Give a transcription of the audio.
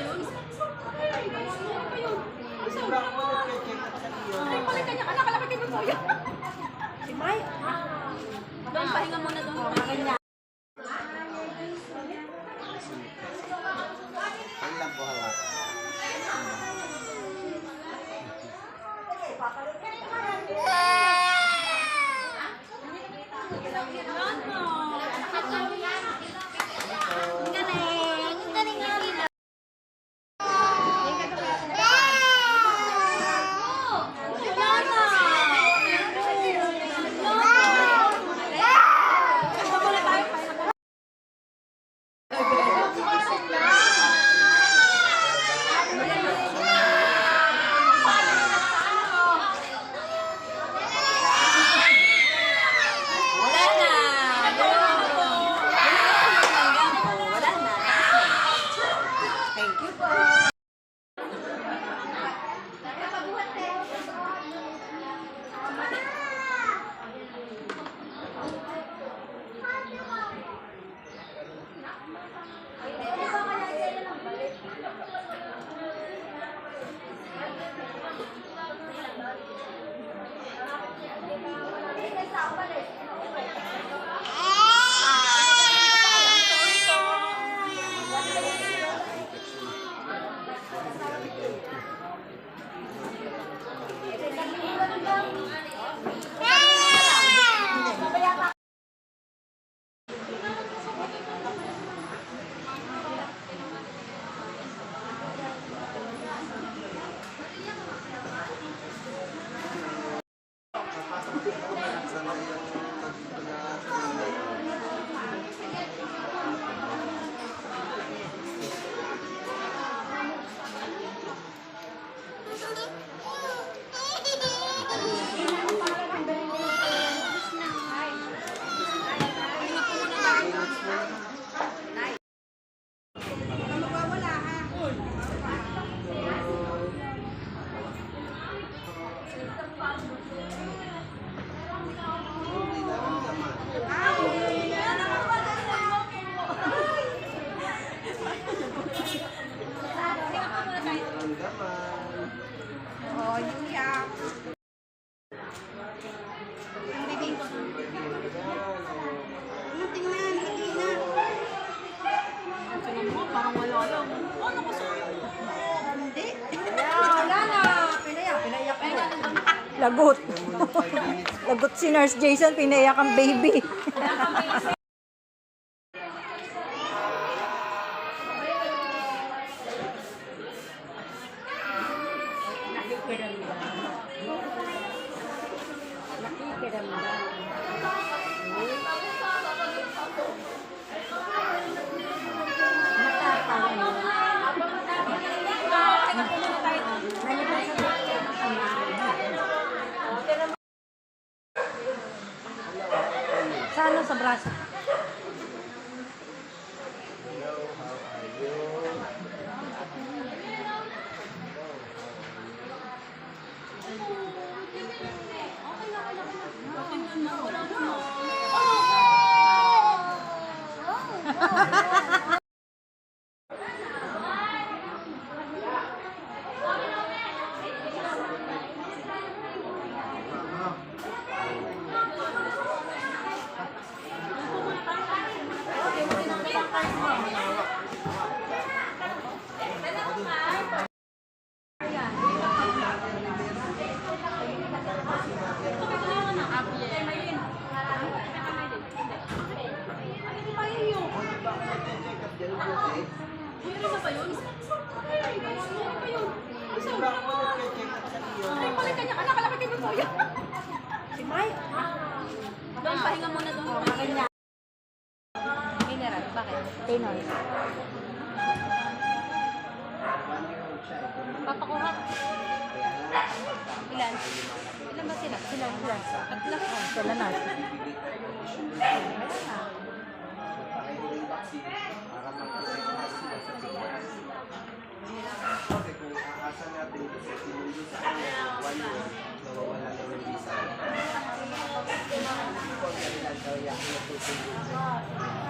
yun? Ay, ano ba yun? Ay, palitan niya. Anak, kalapit kayo po yun. Si May. Doon, pahinga muna doon. Ano lang po hawak? Oh, Yuya. Tingnan, hindi na. Tingnan mo, parang wala lang. Oh, nakasuyo. Hindi. Wala na. Pinaiyak ko. Lagot. Lagot si Nurse Jason, pinaiyak ang baby. Saan sa braso? Ay, palitan niya. Anak, kalapit kayo po yun. Si May. Doon, pahinga muna doon. Mineral, bakit? Pinoy. Papakuha. Ilan? Ilan ba sila? Sila. Tatlo. Sila na. Para mag-protect na sila sa tingnan. Kasi kung aasa natin kasi sinundo sa kanya, 1 year, nawawala na ng visa. Hindi ko kailan daw yan, natutulog.